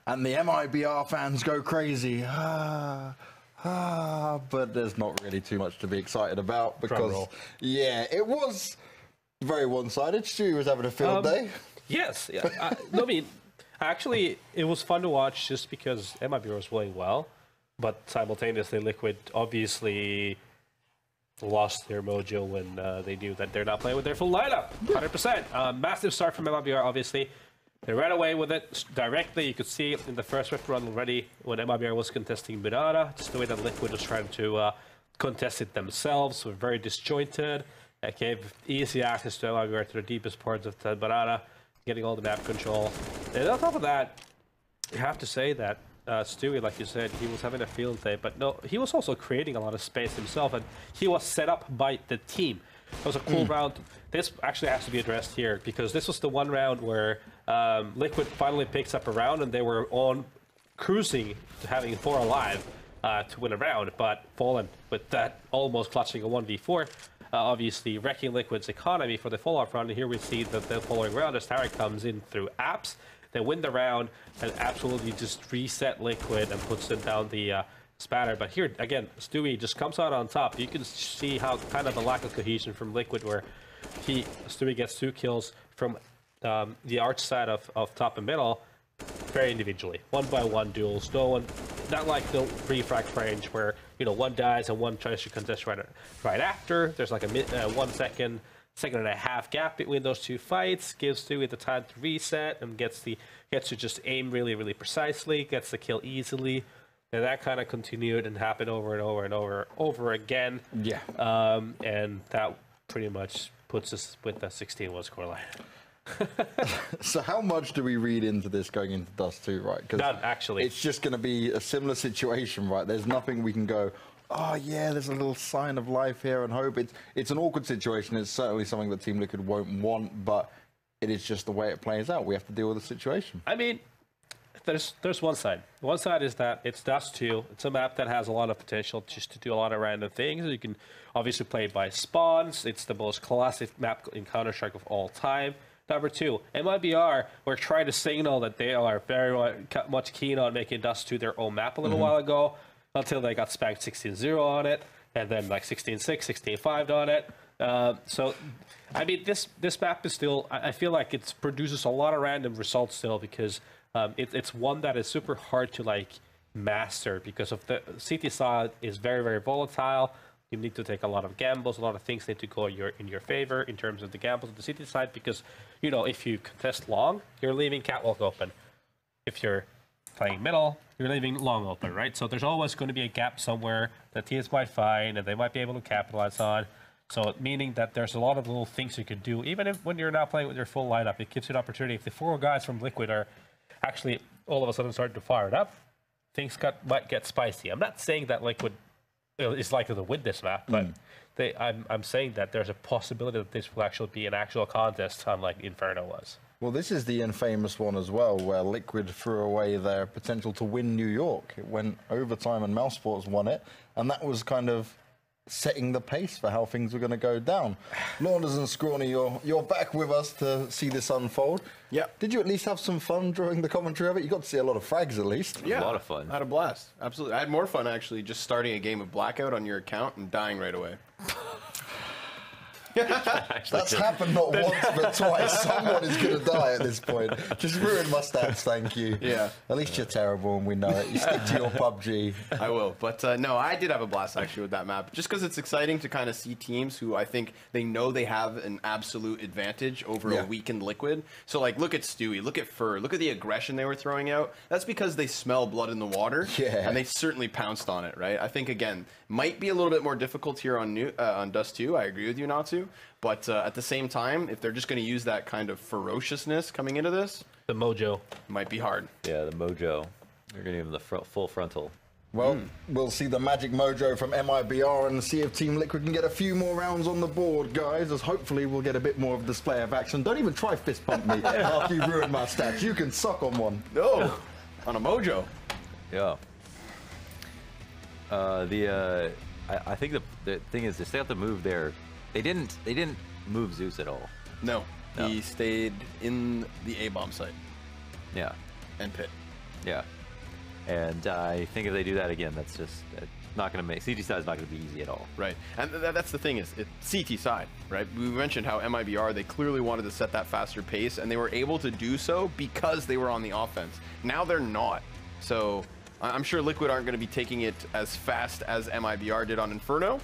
and the MIBR fans go crazy. But there's not really too much to be excited about because, yeah, it was very one-sided. Stu was having a field day. Yes. Yeah. I mean, actually, it was fun to watch just because MIBR was playing well, but simultaneously, Liquid obviously lost their mojo when they knew that they're not playing with their full lineup. 100%. Massive start from MIBR, obviously. They ran away with it directly. You could see it in the first Rift run already when MIBR was contesting Mirada, just the way that Liquid was trying to contest it themselves. Were very disjointed. That gave easy access to MIBR to the deepest parts of the Mirada, getting all the map control. And on top of that, you have to say that Stewie, like you said, he was having a field day, but no, he was also creating a lot of space himself, and he was set up by the team. It was a cool round. This actually has to be addressed here because this was the one round where Liquid finally picks up a round and they were on cruising to having 4 alive to win a round, but Fallen with that almost clutching a 1v4, obviously wrecking Liquid's economy for the follow-up round. And here we see that the following round as Tarek comes in through apps. They win the round and absolutely just reset Liquid and puts them down the spatter. But here again, Stewie just comes out on top. You can see how kind of the lack of cohesion from Liquid, where Stewie gets 2 kills from the arch side of top and middle, very individually, 1-by-1 duels. No one, not like the refrag range where one dies and one tries to contest right after. There's like a 1 second and a half gap between those 2 fights. Gives Stewie the time to reset and gets to just aim really precisely, gets the kill easily. And that kind of continued and happened over and over again. Yeah. And that pretty much puts us with the 16-1 scoreline. So how much do we read into this going into Dust2, right? None, actually. It's just going to be a similar situation, right? There's nothing we can go, oh yeah, there's a little sign of life here and hope. It's an awkward situation. It's certainly something that Team Liquid won't want, but it is just the way it plays out. We have to deal with the situation. I mean, there's one side. One side is that it's Dust2. It's a map that has a lot of potential just to do a lot of random things. You can obviously play by spawns. It's the most classic map in Counter-Strike of all time. Number 2, MIBR were trying to signal that they are very much keen on making Dust2 their own map a little while ago, until they got spanked 16-0 on it, and then like 16-6, 16-5 on it. So, I mean, this map is still, I feel like it produces a lot of random results still, because it's one that is super hard to like master because of the CT side is very volatile. You need to take a lot of gambles. A lot of things need to go in your favor in terms of the gambles of the CT side, because if you contest long, you're leaving catwalk open. If you're playing middle, you're leaving long open, right? So there's always going to be a gap somewhere that teams might find and they might be able to capitalize on. So meaning that there's a lot of little things you can do, even when you're not playing with your full lineup. It gives you an opportunity. If the 4 guys from Liquid are actually all of a sudden starting to fire it up, things might get spicy. I'm not saying that Liquid is likely to win this map, but I'm saying that there's a possibility that this will actually be an actual contest, unlike Inferno was. Well, this is the infamous one as well, where Liquid threw away their potential to win New York. It went overtime and Mousesports won it, and that was kind of setting the pace for how things were going to go down. Launders and Scrawny, you're back with us to see this unfold. Yeah. Did you at least have some fun during the commentary of it? You got to see a lot of frags at least. Yeah, a lot of fun. I had a blast. Absolutely. I had more fun actually just starting a game of Blackout on your account and dying right away. That's happened not once but twice. Someone is going to die at this point. Just ruin my stats, thank you. Yeah. At least you're terrible and we know it. You stick to your PUBG. I will. But no, I did have a blast actually with that map. Just because it's exciting to kind of see teams who I think they know they have an absolute advantage over a weakened Liquid. So like, look at Stewie, look at Fur, look at the aggression they were throwing out. That's because they smell blood in the water. Yeah. And they certainly pounced on it, right? I think, again, might be a little bit more difficult here on Dust2. I agree with you, Natsu. But at the same time, if they're just going to use that kind of ferociousness coming into this, the mojo might be hard. Yeah, the mojo. They're going to give them the full frontal. Well, we'll see the magic mojo from MIBR and see if Team Liquid can get a few more rounds on the board, guys, as hopefully we'll get a bit more of a display of action. Don't even try fist bump me after you ruined my stats. You can suck on one. No, on a mojo. Yeah. I think the thing is, they still have to move there. They didn't move Zeus at all. No. He stayed in the A-bomb site. Yeah. And pit. Yeah. And I think if they do that again, that's just not going to make... CT side is not going to be easy at all. Right. And that's the thing is, it's CT side, right? We mentioned how MIBR, they clearly wanted to set that faster pace, and they were able to do so because they were on the offense. Now they're not. So I'm sure Liquid aren't going to be taking it as fast as MIBR did on Inferno.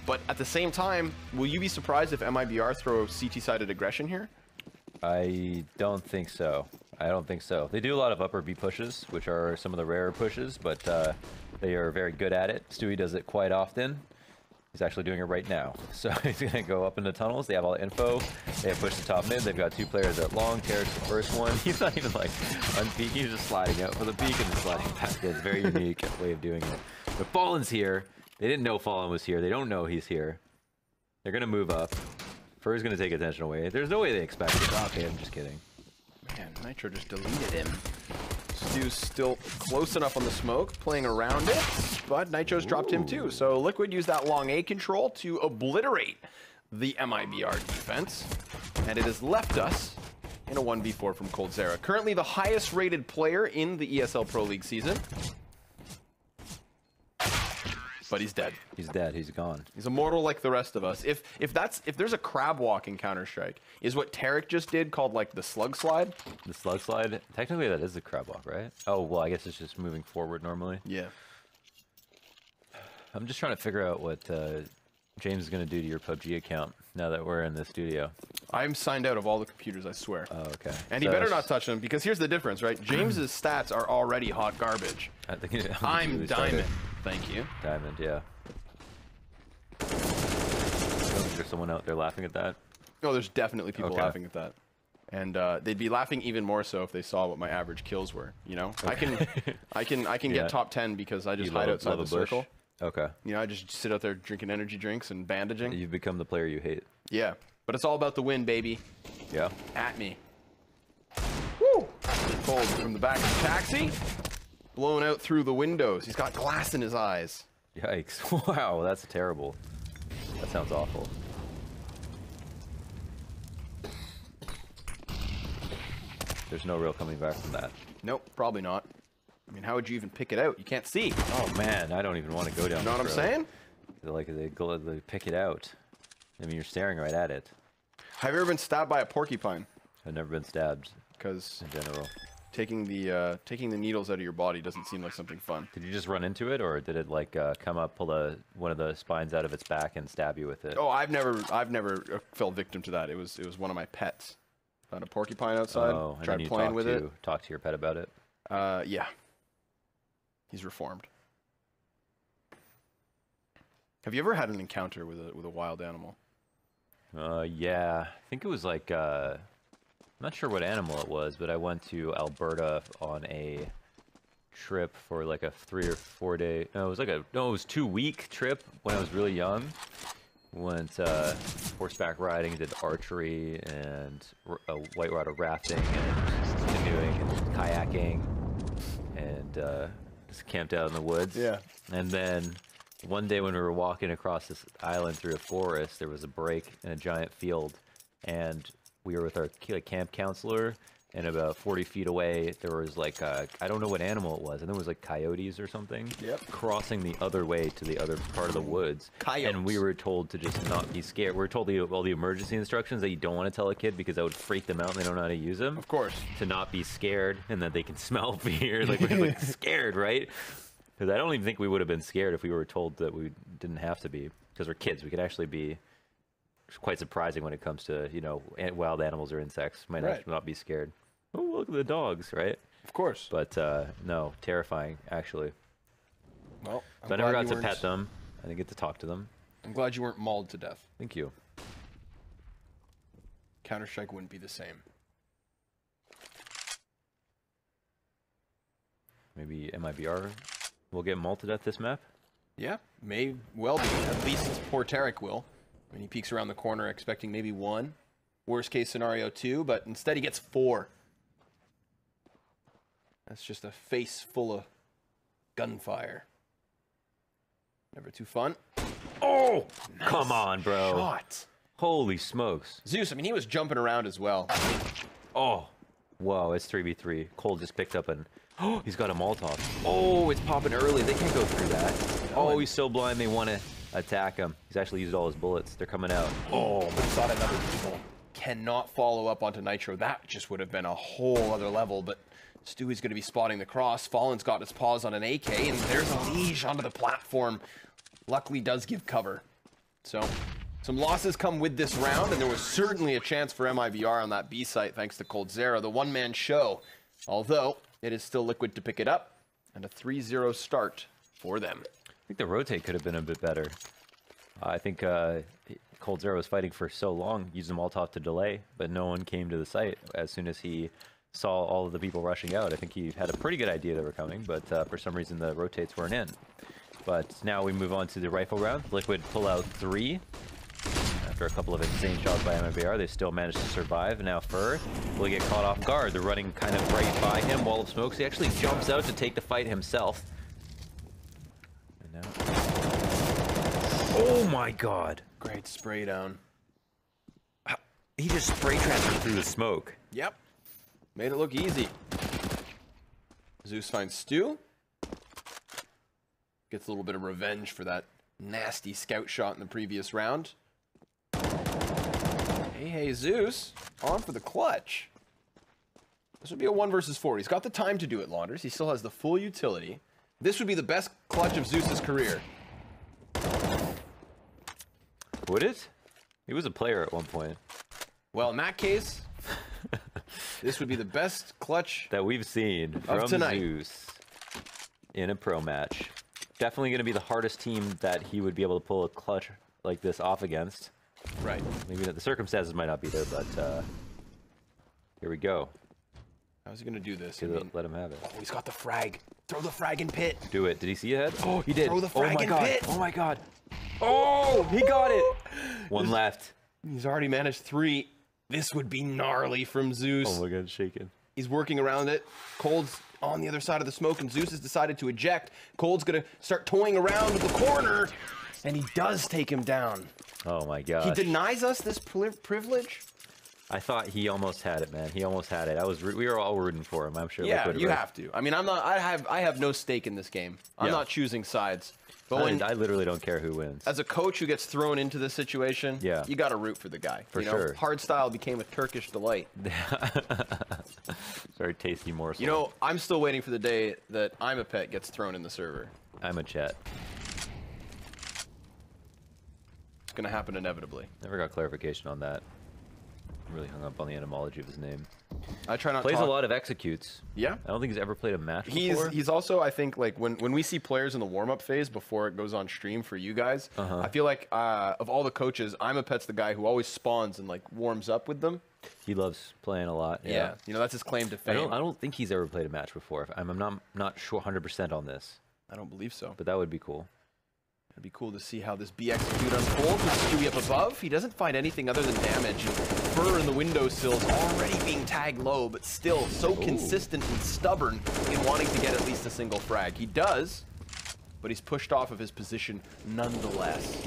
But at the same time, will you be surprised if MIBR throw CT-sided aggression here? I don't think so. I don't think so. They do a lot of upper B pushes, which are some of the rarer pushes, but they are very good at it. Stewie does it quite often. He's actually doing it right now. So he's going to go up into tunnels. They have all the info. They have pushed the top mid. They've got 2 players at long. Terrace the first one. He's not even like unpeaking. He's just sliding out for the peak and sliding back. It's a very unique way of doing it. But Fallen's here. They didn't know Fallen was here. They don't know he's here. They're going to move up. Fur's going to take attention away. There's no way they expect it. Okay, I'm just kidding. Man, Nitro just deleted him. Stu's still close enough on the smoke, playing around it, but Nitro's dropped him too. So Liquid used that long A control to obliterate the MIBR defense, and it has left us in a 1v4 from coldzera. Currently the highest rated player in the ESL Pro League season. But he's dead. He's dead. He's gone. He's immortal like the rest of us. If there's a crab walk in Counter-Strike, is what Tarek just did called like the slug slide? The slug slide? Technically that is the crab walk, right? Oh, well, I guess it's just moving forward normally. Yeah. I'm just trying to figure out what James is going to do to your PUBG account now that we're in the studio. I'm signed out of all the computers, I swear. Oh, okay. And he better not touch them, because here's the difference, right? James's stats are already hot garbage. I'm diamond. Thank you. Diamond, yeah. There's someone out there laughing at that. Oh, there's definitely people laughing at that. And they'd be laughing even more so if they saw what my average kills were, you know? Okay. I can get top 10 because I just hide outside the circle. Okay. You know, I just sit out there drinking energy drinks and bandaging. You've become the player you hate. Yeah. But it's all about the win, baby. Yeah. At me. Woo! Pulled from the back of the taxi. Blown out through the windows. He's got glass in his eyes. Yikes. Wow, that's terrible. That sounds awful. There's no real coming back from that. Nope, probably not. I mean, how would you even pick it out? You can't see. Oh man, I don't even want to go down. You know what I'm saying? Like they pick it out. I mean, you're staring right at it. Have you ever been stabbed by a porcupine? I've never been stabbed. Because in general, taking the needles out of your body doesn't seem like something fun. Did you just run into it, or did it like come up, pull one of the spines out of its back, and stab you with it? Oh, I've never fell victim to that. It was one of my pets. Found a porcupine outside. Oh, tried playing with it. Talk to your pet about it. Yeah. He's reformed. Have you ever had an encounter with a wild animal? Yeah. I think it was like I'm not sure what animal it was, but I went to Alberta on a trip for like a 3 or 4 day. No, it was 2-week trip when I was really young. Went horseback riding, did archery and whitewater rafting and canoeing and kayaking, and just camped out in the woods. Yeah. And then one day when we were walking across this island through a forest, there was a break in a giant field, and we were with our camp counselor, and about 40 feet away, there was like, I don't know what animal it was, and it was like coyotes or something. Yep. Crossing the other way to the other part of the woods. Coyotes. And we were told to just not be scared. We were told all the emergency instructions that you don't want to tell a kid because that would freak them out and they don't know how to use them. Of course. To not be scared, and that they can smell fear. Like, we're like scared, right? Because I don't even think we would have been scared if we were told that we didn't have to be. Because we're kids. We could actually be quite surprising when it comes to, you know, wild animals or insects. Might not be scared. Oh, look at the dogs, right? Of course. But no, terrifying, actually. Well, so I never got to pet them. I didn't get to talk to them. I'm glad you weren't mauled to death. Thank you. Counter-Strike wouldn't be the same. Maybe MIBR will get mauled to death this map? Yeah, may well be. At least poor Tarek will. I mean, he peeks around the corner expecting maybe 1. Worst case scenario 2, but instead he gets 4. That's just a face full of gunfire. Never too fun. Oh! Nice Come on, bro. Shot. Holy smokes. Zeus, I mean, he was jumping around as well. Oh. Whoa, it's 3v3. Cole just picked up an Oh, he's got a Molotov. Oh, it's popping early. They can't go through that. Oh, he's so blind. They want to attack him. He's actually used all his bullets. They're coming out. Oh, but he thought another people cannot follow up onto Nitro. That just would have been a whole other level, but Stewie's going to be spotting the cross. Fallen's got his paws on an AK, and there's a Liege onto the platform. Luckily does give cover. So, some losses come with this round, and there was certainly a chance for MIBR on that B site thanks to coldzera. The one-man show, although it is still Liquid to pick it up, and a 3-0 start for them. I think the rotate could have been a bit better. I think coldzera was fighting for so long, used the Molotov to delay, but no one came to the site as soon as he saw all of the people rushing out. I think he had a pretty good idea they were coming, but for some reason the rotates weren't in. But now we move on to the rifle round. Liquid pull out 3. After a couple of insane shots by MIBR, they still managed to survive. Now Fur will get caught off guard. They're running kind of right by him. Wall of smokes. He actually jumps out to take the fight himself. And now... Oh my god. Great spray down. He just spray transferred through the smoke. Yep. Made it look easy. Zeus finds Stu. Gets a little bit of revenge for that nasty scout shot in the previous round. Hey, Zeus. On for the clutch. This would be a 1 versus 4. He's got the time to do it, Launders. He still has the full utility. This would be the best clutch of Zeus's career. Would it? He was a player at one point. Well, in that case, this would be the best clutch that we've seen from tonight. Zeus in a pro match. Definitely going to be the hardest team that he would be able to pull a clutch like this off against. Right. Maybe the circumstances might not be there, but here we go. How's he going to do this? Let him have it. Oh, he's got the frag. Throw the frag in pit. Do it. Did he see ahead? Oh, he did. Throw the frag in pit. Oh my god. Oh, he got it. One left. He's already managed 3. This would be gnarly from Zeus. Oh my god, shaking. He's working around it. Cold's on the other side of the smoke, and Zeus has decided to eject. Cold's going to start toying around with the corner, and he does take him down. Oh my god. He denies us this privilege? I thought he almost had it, man. He almost had it. We were all rooting for him. I'm sure. Yeah, you have to. I mean, I'm not. I have no stake in this game. I'm not choosing sides. But I literally don't care who wins. As a coach who gets thrown into this situation, you got to root for the guy. For sure. Hardstyle became a Turkish delight. Very tasty morsel. You know, I'm still waiting for the day that I'm a Pet gets thrown in the server. I'm a Chet. It's going to happen inevitably. Never got clarification on that. I'm really hung up on the etymology of his name. I try not to Plays a lot of executes. Yeah. I don't think he's ever played a match before. He's also, I think, like when we see players in the warm-up phase before it goes on stream for you guys, I feel like of all the coaches, I'm a Pet's the guy who always spawns and like warms up with them. He loves playing a lot. Yeah. You know, that's his claim to fame. I don't think he's ever played a match before. I'm not sure 100% on this. I don't believe so. But that would be cool. It'd be cool to see how this B execute unfolds with Stewie up above. He doesn't find anything other than damage. Fur in the windowsills already being tagged low, but still so consistent and stubborn in wanting to get at least a single frag. He does, but he's pushed off of his position nonetheless.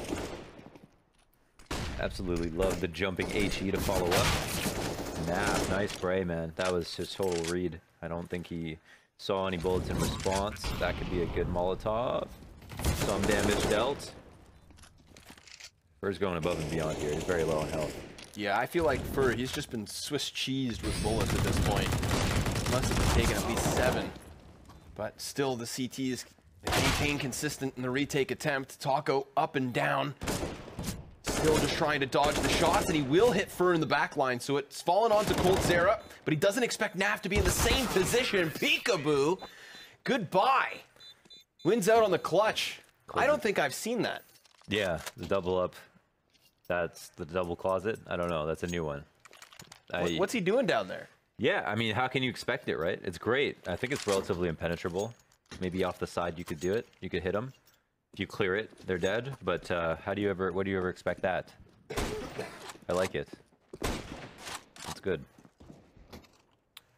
Absolutely love the jumping HE to follow up. Nah, nice spray, man. That was his total read. I don't think he saw any bullets in response. That could be a good Molotov. Some damage dealt. Fur's going above and beyond here. He's very low on health. Yeah, I feel like Fur, he's just been Swiss cheesed with bullets at this point. Must have taken at least 7. But still, the CTs maintain consistent in the retake attempt. Taco up and down. Still just trying to dodge the shots, and he will hit Fur in the back line, so it's fallen onto coldzera, but he doesn't expect Naf to be in the same position. Peekaboo. Goodbye. Wins out on the clutch. I don't think I've seen that. Yeah, the double up. That's the double closet. I don't know. That's a new one. What's he doing down there? Yeah, I mean, how can you expect it, right? It's great. I think it's relatively impenetrable. Maybe off the side you could do it. You could hit them. If you clear it, they're dead. But what do you ever expect that? I like it. It's good.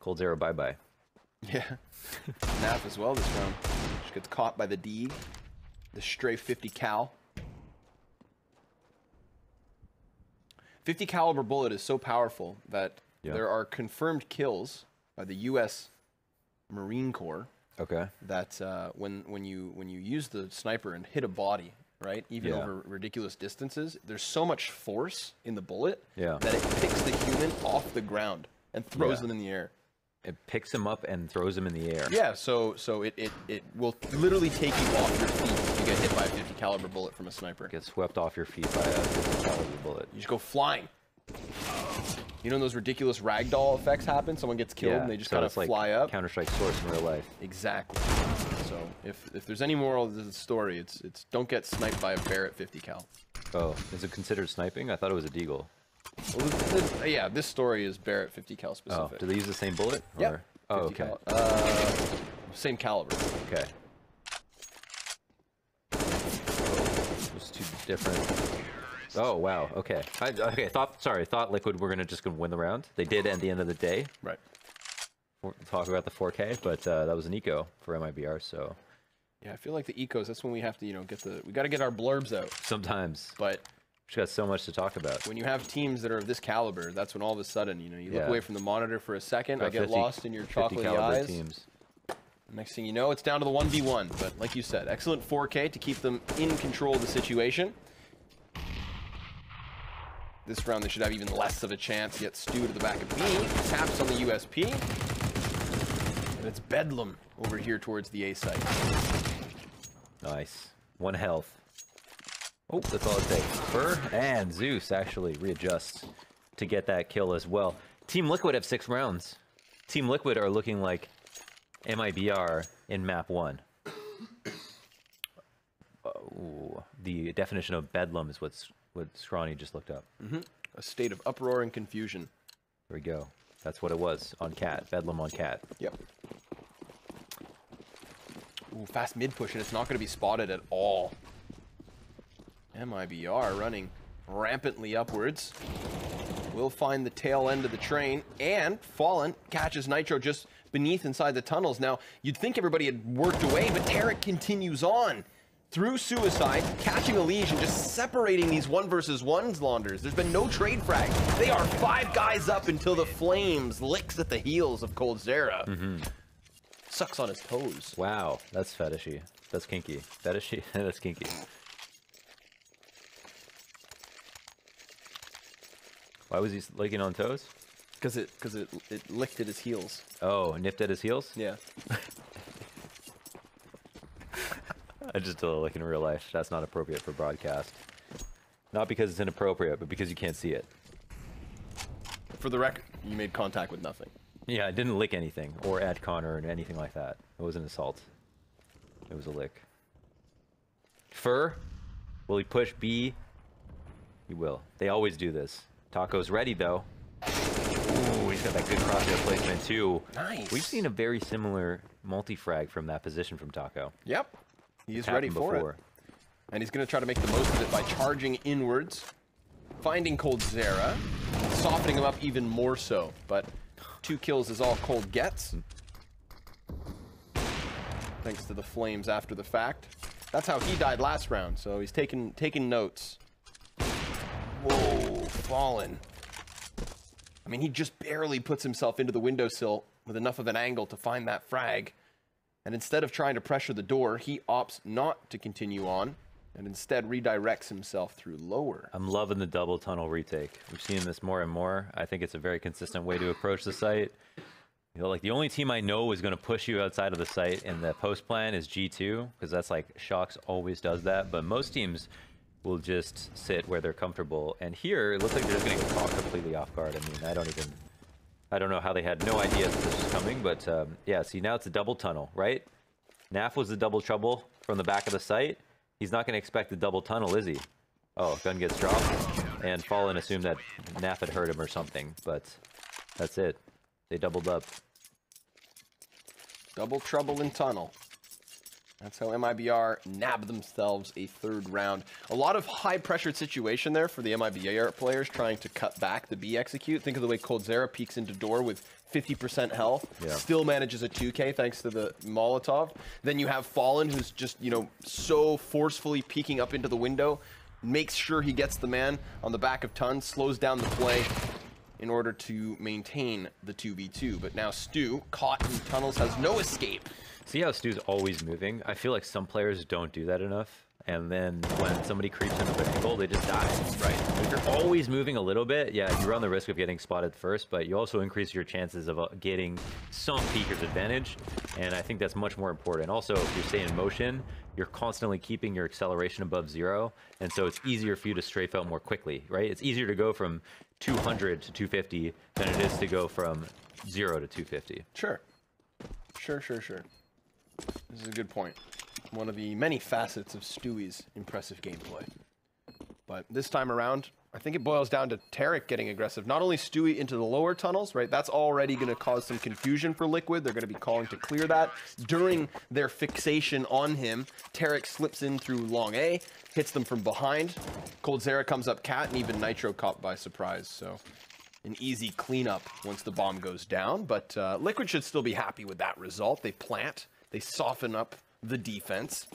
coldzera, bye-bye. Yeah. Naf as well this round. Just gets caught by the D. The stray 50 cal. 50 caliber bullet is so powerful that there are confirmed kills by the US Marine Corps. Okay. That when you use the sniper and hit a body, right, even over ridiculous distances, there's so much force in the bullet that it picks the human off the ground and throws them in the air. It picks him up and throws him in the air. Yeah, so it will literally take you off your feet if you get hit by a 50 caliber bullet from a sniper. Get swept off your feet by a 50 caliber bullet. You just go flying. You know those ridiculous ragdoll effects happen? Someone gets killed and they just kind of fly up. Counter-Strike Source in real life. Exactly. So if there's any moral of the story, it's don't get sniped by a Barrett 50 cal. Oh, is it considered sniping? I thought it was a deagle. Well, yeah, this story is Barrett 50 cal specific. Oh, do they use the same bullet? Yeah. Oh, okay. Same caliber. Okay. Just two different. Oh wow. Okay. Thought Liquid were gonna win the round. They did at the end of the day. Right. Talk about the 4K, but that was an eco for MIBR. So. Yeah, I feel like the ecos. That's when we have to, we got to get our blurbs out. Sometimes. But. We've got so much to talk about. When you have teams that are of this caliber, that's when all of a sudden, you look away from the monitor for a second, I get lost in your chocolatey eyes. Teams. Next thing you know, it's down to the 1v1. But like you said, excellent 4K to keep them in control of the situation. This round, they should have even less of a chance. Get Stu to the back of B. Taps on the USP. And it's Bedlam over here towards the A site. Nice. 1 health. Oh, that's all it takes. Fur and Zeus actually readjusts to get that kill as well. Team Liquid have 6 rounds. Team Liquid are looking like MIBR in map 1. Oh, the definition of bedlam is what Scrawny just looked up. A state of uproar and confusion. There we go. That's what it was on Cat. Bedlam on Cat. Yep. Ooh, fast mid push, and it's not going to be spotted at all. MIBR running rampantly upwards. Will find the tail end of the train, and Fallen catches Nitro just beneath inside the tunnels. Now, you'd think everybody had worked away, but Tarek continues on through suicide, catching a leash and just separating these 1 versus 1s, Launders. There's been no trade frag. They are 5 guys up until the Flames licks at the heels of Coldzera. Sucks on his toes. Wow, that's fetishy. That's kinky. Fetishy? That's kinky. Why was he licking on toes? Because it licked at his heels. Oh, nipped at his heels? Yeah. I just did a lick in real life. That's not appropriate for broadcast. Not because it's inappropriate, but because you can't see it. For the record, you made contact with nothing. Yeah, I didn't lick anything, or at Connor, or anything like that. It was an assault. It was a lick. Fur? Will he push B? He will. They always do this. Taco's ready, though. Ooh, he's got that good crosshair placement, too. Nice. We've seen a very similar multi-frag from that position from Taco. Yep. He's ready for it. And he's going to try to make the most of it by charging inwards, finding Coldzera, softening him up even more so. But 2 kills is all Cold gets. Thanks to the Flames after the fact. That's how he died last round, so he's taking notes. Whoa, Fallen. I mean, he just barely puts himself into the windowsill with enough of an angle to find that frag. And instead of trying to pressure the door, he opts not to continue on and instead redirects himself through lower. I'm loving the double tunnel retake. We've seen this more and more. I think it's a very consistent way to approach the site. You know, like the only team I know is going to push you outside of the site in the post plan is G2, because that's like Shocks always does that. But most teams will just sit where they're comfortable. And here, it looks like they're just going to get caught completely off guard. I mean, I don't know how they had no idea that this was coming, but yeah, see, now it's a double tunnel, right? Naf was the double trouble from the back of the site. He's not going to expect the double tunnel, is he? Oh, gun gets dropped, and Fallen assumed that Naf had hurt him or something, but that's it. They doubled up. Double trouble in tunnel. That's how MIBR nab themselves a 3rd round. A lot of high-pressured situation there for the MIBR players trying to cut back the B execute. Think of the way Coldzera peeks into door with 50% health, still manages a 2K thanks to the Molotov. Then you have Fallen, who's just, so forcefully peeking up into the window, makes sure he gets the man on the back of Tun, slows down the play. in order to maintain the 2v2. But now Stu, caught in tunnels, has no escape. See how Stu's always moving? I feel like some players don't do that enough. And then when somebody creeps into the angle, they just die. Right. If you're always moving a little bit, yeah, you run the risk of getting spotted first, but you also increase your chances of getting some peeker's advantage. And I think that's much more important. Also, if you stay in motion, you're constantly keeping your acceleration above 0. And so it's easier for you to strafe out more quickly, right? It's easier to go from 200 to 250 than it is to go from 0 to 250. Sure. Sure. This is a good point. One of the many facets of Stewie's impressive gameplay. But this time around, I think it boils down to Tarek getting aggressive. Not only Stewie into the lower tunnels, right? That's already going to cause some confusion for Liquid. They're going to be calling to clear that. During their fixation on him, Tarek slips in through long A, hits them from behind. coldzera comes up cat, and even Nitro caught by surprise. So an easy cleanup once the bomb goes down. But Liquid should still be happy with that result. They plant, they soften up the defense.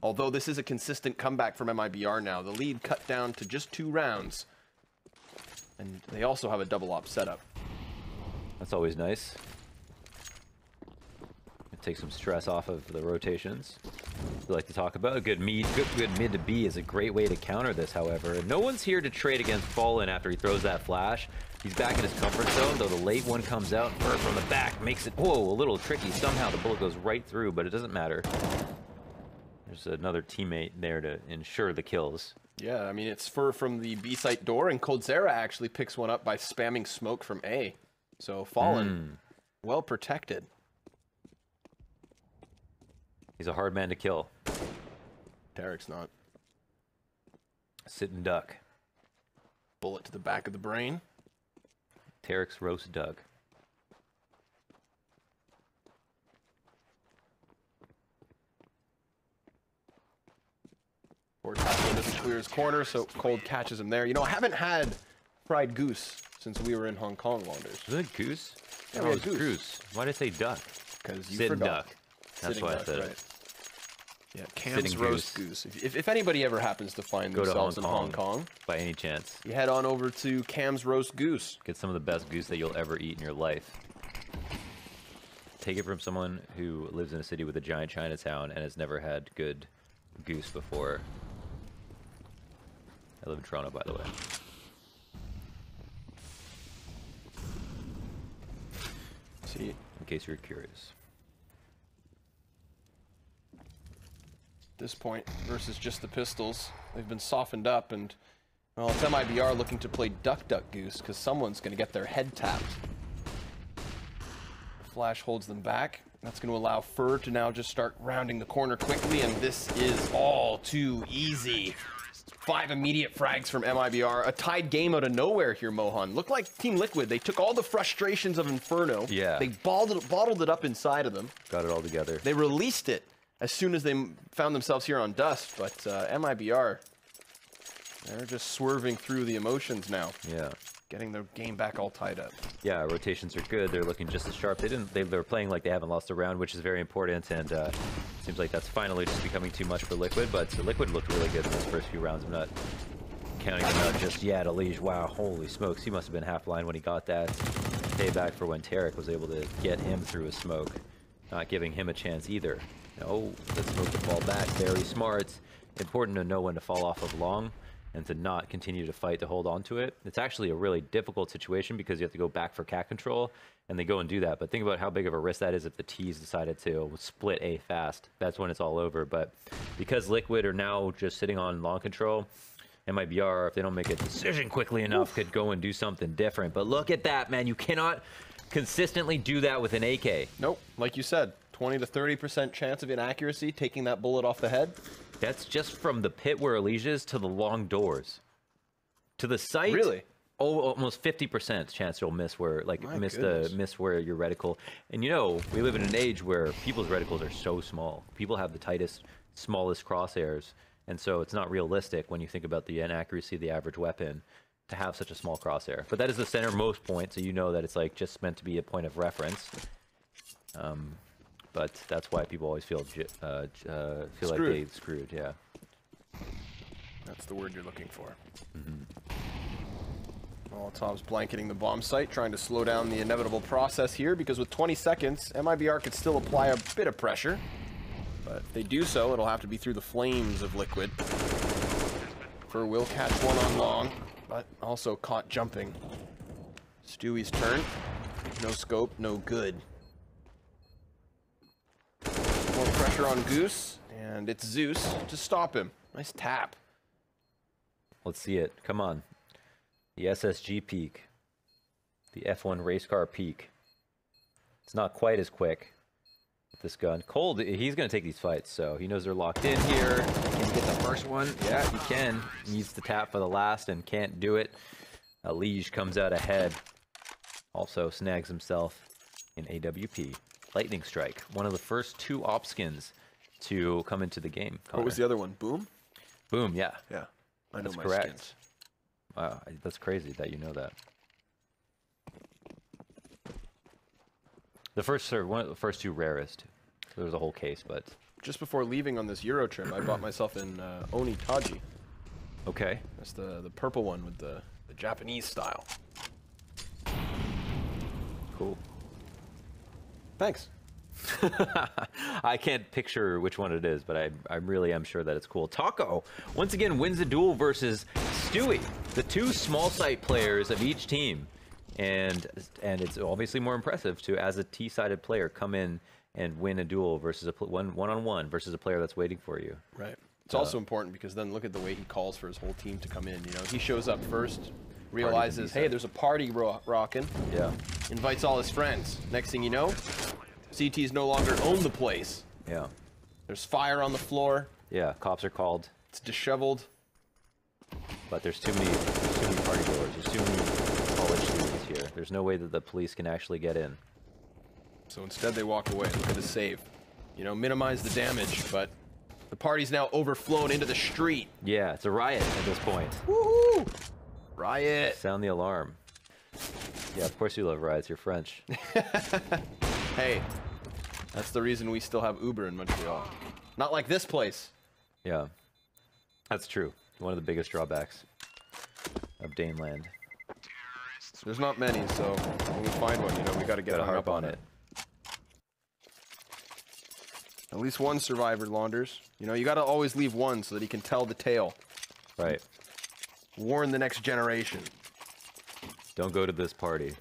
Although this is a consistent comeback from MIBR now. The lead cut down to just 2 rounds. And they also have a double op setup. That's always nice. It takes some stress off of the rotations. We like to talk about a good mid to B is a great way to counter this, however. And no one's here to trade against Fallen after he throws that flash. He's back in his comfort zone, though the late one comes out. Fur from the back makes it, whoa, a little tricky. Somehow the bullet goes right through, but it doesn't matter. There's another teammate there to ensure the kills. Yeah, I mean, it's Fur from the B site door, and coldzera actually picks one up by spamming smoke from A. So Fallen, well protected. He's a hard man to kill. Tarek's not. Sit and duck. Bullet to the back of the brain. Tarek's roast duck. Doesn't clear his corner, so Cold catches him there. You know, I haven't had fried goose since we were in Hong Kong, Wanders. Was it goose? Yeah, Oh, we it had was goose. Why did I say duck? Because you Sit and forgot. duck. That's Sitting why I duck, said right. it. Yeah, Cam's Sitting roast goose. If anybody ever happens to find Go to themselves in Hong Hong Kong, by any chance. you head on over to Cam's roast goose. Get some of the best goose that you'll ever eat in your life. Take it from someone who lives in a city with a giant Chinatown and has never had good goose before. I live in Toronto, by the way. See, In case you're curious. at this point, versus just the pistols, they've been softened up, and well, it's MIBR looking to play duck duck goose because someone's going to get their head tapped. Flash holds them back. That's going to allow Fur to now just start rounding the corner quickly, and this is all too easy. 5 immediate frags from MIBR. A tied game out of nowhere here, Mohan. Looked like Team Liquid. They took all the frustrations of Inferno. Yeah. They bottled it up inside of them. Got it all together. They released it as soon as they found themselves here on Dust, but MIBR, they're just swerving through the emotions now. Yeah. Getting their game back all tied up. Yeah, rotations are good. They're looking just as sharp. They're playing like they haven't lost a round, which is very important. And seems like that's finally just becoming too much for Liquid. But Liquid looked really good in those first few rounds. I'm not counting them out just yet. Elige, wow, holy smokes, he must have been half line when he got that. Payback for when Tarek was able to get him through a smoke, not giving him a chance either. No, let's smoke the ball back. Very smart. Important to know when to fall off of long and to not continue to fight to hold on to it. It's actually a really difficult situation because you have to go back for cat control, and they go and do that. But think about how big of a risk that is if the T's decided to split A fast. That's when it's all over. But because Liquid are now just sitting on long control, MIBR, if they don't make a decision quickly enough, could go and do something different. But look at that, man. You cannot consistently do that with an AK. Nope, like you said, 20 to 30% chance of inaccuracy, taking that bullet off the head. That's just from the pit where Elige is to the long doors. To the site, Really? Oh, almost 50% chance you'll miss where, like, My miss goodness. where your reticle. And you know, we live in an age where people's reticles are so small. People have the tightest, smallest crosshairs, and so it's not realistic when you think about the inaccuracy of the average weapon to have such a small crosshair. But that is the centermost point, so you know that it's like just meant to be a point of reference. But that's why people always feel like they screwed. Yeah. That's the word you're looking for. Molotov's blanketing the bomb site, trying to slow down the inevitable process here, because with 20 seconds, MIBR could still apply a bit of pressure. But if they do so, it'll have to be through the flames of Liquid. Fur will catch one on long, but also caught jumping. Stewie's turn. No scope, no good. More pressure on Goose, and it's Zeus to stop him. Nice tap. Let's see it. Come on. The SSG peak. The F1 race car peak. It's not quite as quick with this gun. Cold, he's going to take these fights, so he knows they're locked in here. Can he get the first one? Yeah, he can. He needs to tap for the last and can't do it. Lige comes out ahead. Also snags himself in AWP. Lightning Strike, one of the first 2 op skins to come into the game. Connor. What was the other one? Boom? Boom, yeah. Yeah, I know That's my correct. skins. Wow, that's crazy that you know that. One of the first 2 rarest. So there's a whole case, but Just before leaving on this Euro trip, I bought myself an Oni Taji. okay. That's the purple one with the Japanese style. Cool. Thanks. I can't picture which one it is, but I really am sure that it's cool. Taco, once again, wins a duel versus Stewie, the 2 small site players of each team. And it's obviously more impressive to, as a T-sided player, come in and win a duel versus a one-on-one versus a player that's waiting for you. Right. It's also important because then look at the way he calls for his whole team to come in. You know, he shows up first, realizes, hey, there's a party rocking. Yeah. Invites all his friends. Next thing you know, CT's no longer own the place. Yeah. There's fire on the floor. Yeah. Cops are called, It's disheveled. but there's too many party goers. There's too many college students here. There's no way that the police can actually get in. So instead they walk away. Look at the save. You know, minimize the damage, but the party's now overflown into the street. Yeah, it's a riot at this point. Woohoo! Riot. Sound the alarm. Yeah, of course you love riots. You're French. Hey, that's the reason we still have Uber in Montreal. Not like this place. Yeah, that's true. One of the biggest drawbacks of Daneland. There's not many, so when we find one, you know, we got to get hung up on it. At least one survivor, Launders. You know, you got to always leave one so that he can tell the tale. Right. Warn the next generation. Don't go to this party.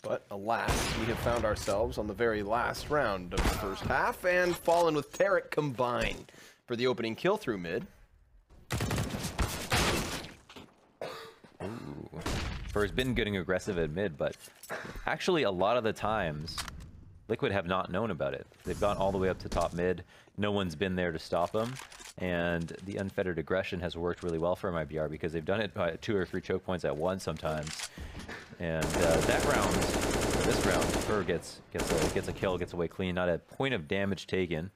But alas, we have found ourselves on the very last round of the first half and fallen with Tarek combined for the opening kill through mid. Ooh. Fur's been getting aggressive at mid, but actually a lot of the times, Liquid have not known about it. They've gone all the way up to top mid. No one's been there to stop them. And the unfettered aggression has worked really well for MIBR because they've done it by 2 or 3 choke points at once sometimes. And that round, this round, Fur gets a kill, gets away clean, not a point of damage taken.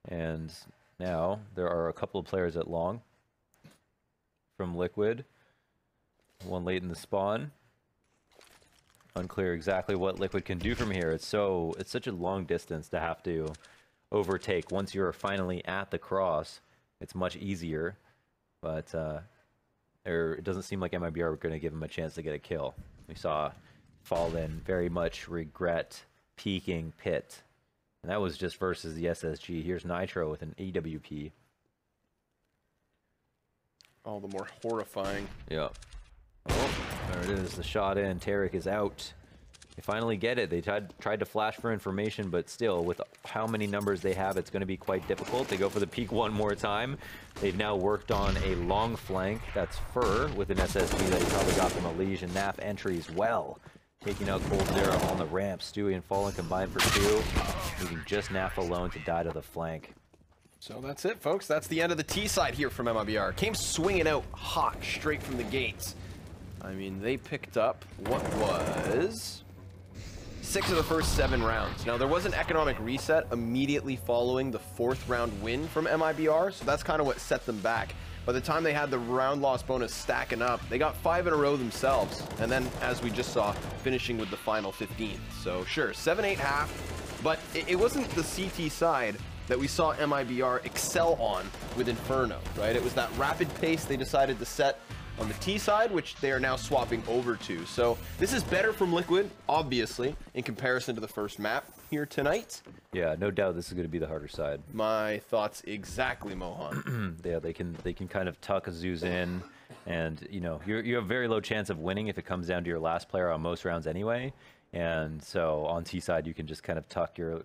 And now there are a couple of players at long from Liquid. One late in the spawn. Unclear exactly what Liquid can do from here. It's such a long distance to have to overtake. Once you're finally at the cross, it's much easier. But it doesn't seem like MIBR are going to give him a chance to get a kill. We saw Fallen very much regret peeking Pit. And that was just versus the SSG. Here's Nitro with an AWP. All the more horrifying. Yeah. Oh, there it is. The shot in. Tarek is out. They finally get it. They tried to flash for information, but still, with how many numbers they have, it's going to be quite difficult. They go for the peek one more time. They've now worked on a long flank. That's Fur with an SSG that he probably got from a Lige, and Naf entries well. Taking out Cold Zero on the ramp. Stewie and Fallen combined for 2. Leaving just Naf alone to die to the flank. So that's it, folks. That's the end of the T side here from MIBR. Came swinging out hot straight from the gates. I mean, they picked up what was 6 of the first 7 rounds. Now, there was an economic reset immediately following the 4th round win from MIBR, so that's kind of what set them back. By the time they had the round loss bonus stacking up, they got 5 in a row themselves, and then, as we just saw, finishing with the final 15. So, sure, 7-8 half, but it wasn't the CT side that we saw MIBR excel on with Inferno, right? It was that rapid pace they decided to set on the T side, which they are now swapping over to. So this is better from Liquid, obviously, in comparison to the first map here tonight. Yeah, no doubt this is going to be the harder side. My thoughts exactly, Mohan. Yeah, they can kind of tuck Zeus in, and you know you have very low chance of winning if it comes down to your last player on most rounds anyway. And so on T side, you can just kind of tuck your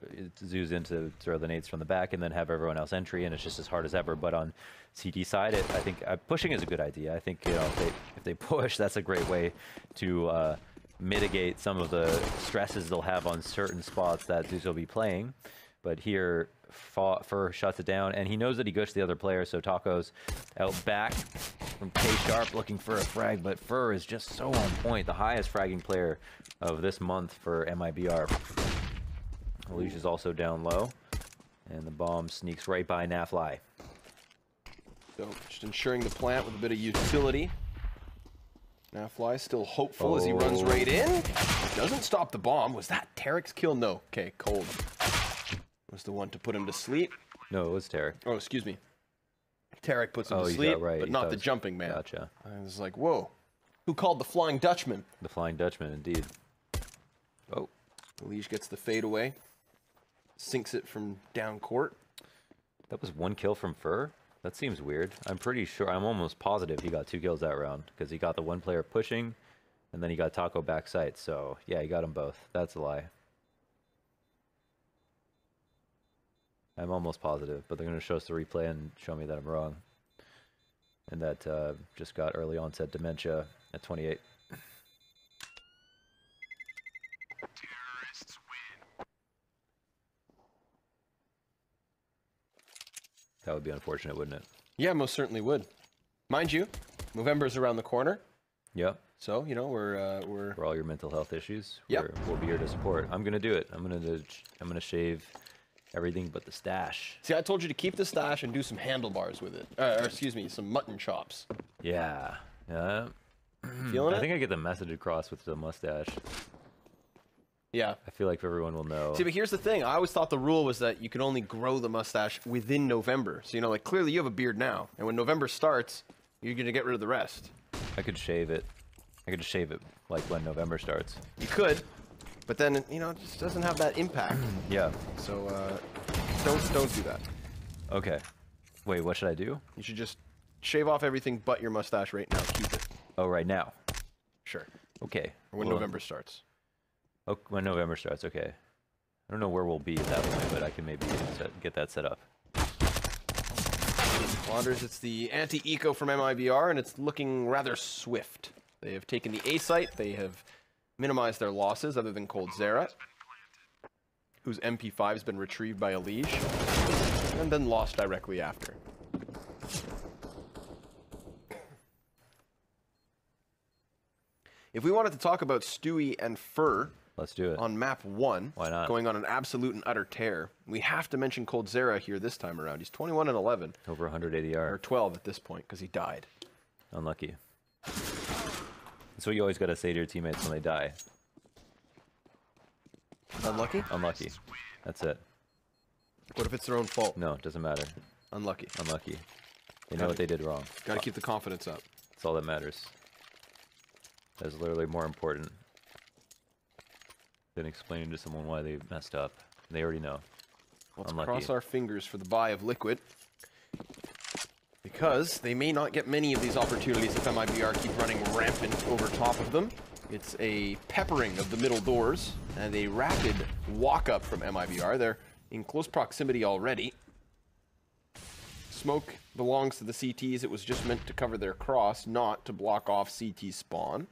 Zeus in to throw the nades from the back and then have everyone else entry, and it's just as hard as ever. But on CT side, I think pushing is a good idea. I think, you know, if they push, that's a great way to mitigate some of the stresses they'll have on certain spots that Zeus will be playing. But here, Fur shuts it down, and he knows that he goes to the other player, so Taco's out back from K-Sharp looking for a frag, but Fur is just so on point, the highest fragging player of this month for MIBR. Leash is also down low, and the bomb sneaks right by Nafly. So just ensuring the plant with a bit of utility. Nafly still hopeful as he runs right in. Doesn't stop the bomb. Was that Tarek's kill? No. Okay, Cold was the one to put him to sleep. No, it was Tarek. Oh, excuse me. Tarek puts him to sleep, right. but not the jumping man. Gotcha. I was like, whoa. Who called the Flying Dutchman? The Flying Dutchman, indeed. Oh. Liege gets the fade away. Sinks it from down court. That was one kill from Fur? That seems weird. I'm pretty sure, I'm almost positive he got 2 kills that round, because he got the one player pushing, and then he got Taco back sight. So, yeah, he got them both. That's a lie. I'm almost positive, but they're going to show us the replay and show me that I'm wrong. And that just got early onset dementia at 28. That would be unfortunate, wouldn't it? Yeah, most certainly would. Mind you, November's around the corner. Yep. So, you know, we're For all your mental health issues, Yep. we'll be here to support. I'm going to do it. I'm going to shave everything but the stash. See, I told you to keep the stash and do some handlebars with it. Or excuse me, some mutton chops. Yeah. Yeah. Feeling I it? think I get the message across with the mustache. Yeah. I feel like everyone will know. See, but here's the thing. I always thought the rule was that you could only grow the mustache within November. So, you know, like, clearly you have a beard now. And when November starts, you're going to get rid of the rest. I could shave it. I could just shave it like when November starts. You could, but then, you know, it just doesn't have that impact. Yeah. So, don't do that. Okay. Wait, what should I do? You should just shave off everything but your mustache right now. Keep it. Oh, right now. Sure. Okay. Or when Well, November starts. Oh, when November starts, okay. I don't know where we'll be at that point, but I can maybe get that set up. Wanderers, it's the anti-eco from MIBR, and it's looking rather swift. They have taken the A site. They have minimized their losses, other than Cold Zera, whose MP5 has been retrieved by a liege, and then lost directly after. If we wanted to talk about Stewie and Fur Let's do it. on map 1, Why not? going on an absolute and utter tear, we have to mention Cold Zera here this time around. He's 21 and 11, Over 100 or ADR. 12 at this point, because he died. Unlucky. That's what you always got to say to your teammates when they die. Unlucky? Unlucky. That's it. What if it's their own fault? No, it doesn't matter. Unlucky. Unlucky. They know what they did wrong. Got to keep the confidence up. That's all that matters. That's literally more important than explaining to someone why they messed up. They already know. Let's Unlucky. cross our fingers for the buy of Liquid, because they may not get many of these opportunities if MIBR keep running rampant over top of them. It's a peppering of the middle doors and a rapid walk-up from MIBR. They're in close proximity already. Smoke belongs to the CTs. It was just meant to cover their cross, not to block off CT spawn,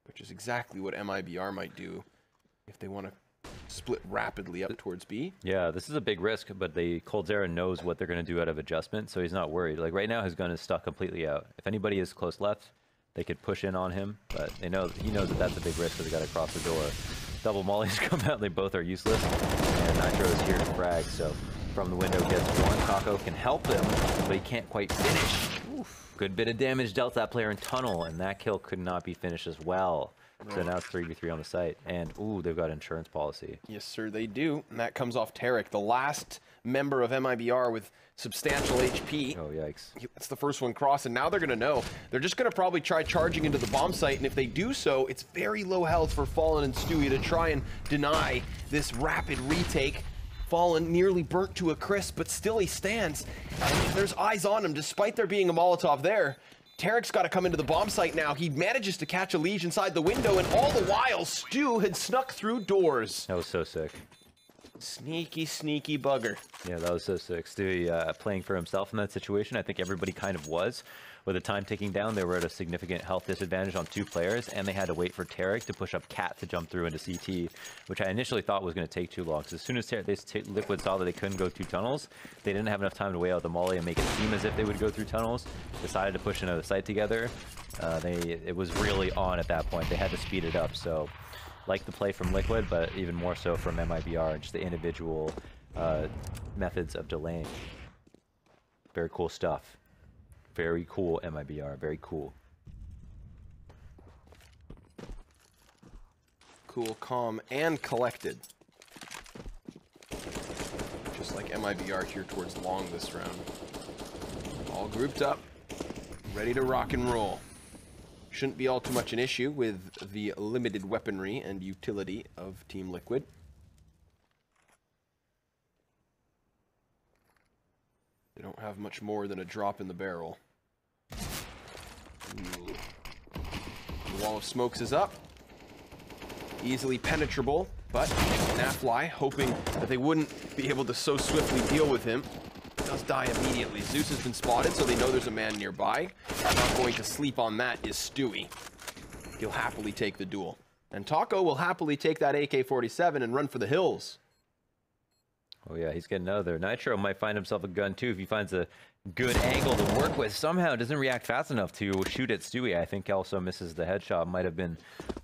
which is exactly what MIBR might do if they want to split rapidly up towards B. Yeah, this is a big risk, but the Cold Zera knows what they're going to do out of adjustment, so he's not worried. Like right now, his gun is stuck completely out. If anybody is close left, they could push in on him, but he knows that that's a big risk because they got to cross the door. Double mollies come out, they both are useless, and Nitro is here to frag, so from the window gets one. Taco can help him, but he can't quite finish. Oof. Good bit of damage dealt that player in tunnel, and that kill could not be finished as well. So now it's 3v3 on the site. And, ooh, they've got insurance policy. Yes, sir, they do. And that comes off Tarek, the last member of MIBR with substantial HP. Oh, yikes. That's the first one crossed, and now they're going to know. They're just going to probably try charging into the bomb site, and if they do so, it's very low health for Fallen and Stewie to try and deny this rapid retake. Fallen nearly burnt to a crisp, but still he stands. And there's eyes on him, despite there being a Molotov there. Tarek's got to come into the bomb site now. He manages to catch a Liege inside the window, and all the while, Stu had snuck through doors. That was so sick. Sneaky, sneaky bugger. Yeah, that was so sick. Stewie playing for himself in that situation. I think everybody kind of was. With the time ticking down, they were at a significant health disadvantage on 2 players, and they had to wait for Tarek to push up Cat to jump through into CT, which I initially thought was going to take too long. Because as soon as Liquid saw that they couldn't go through tunnels, they didn't have enough time to weigh out the molly and make it seem as if they would go through tunnels. Decided to push into the site together. It was really on at that point. They had to speed it up. So, like the play from Liquid, but even more so from MIBR and just the individual methods of delaying. Very cool stuff. Very cool, MIBR. Very cool. Cool, calm, and collected. Just like MIBR here towards long this round. All grouped up, ready to rock and roll. Shouldn't be all too much an issue with the limited weaponry and utility of Team Liquid. They don't have much more than a drop in the barrel. Ooh. The wall of smokes is up. Easily penetrable, but Nafly, hoping that they wouldn't be able to so swiftly deal with him, does die immediately. Zeus has been spotted, so they know there's a man nearby. Not going to sleep on that is Stewie. He'll happily take the duel. And Taco will happily take that AK-47 and run for the hills. Oh yeah, he's getting out of there. Nitro might find himself a gun too if he finds a good angle to work with. Somehow doesn't react fast enough to shoot at Stewie. I think also misses the headshot. Might have been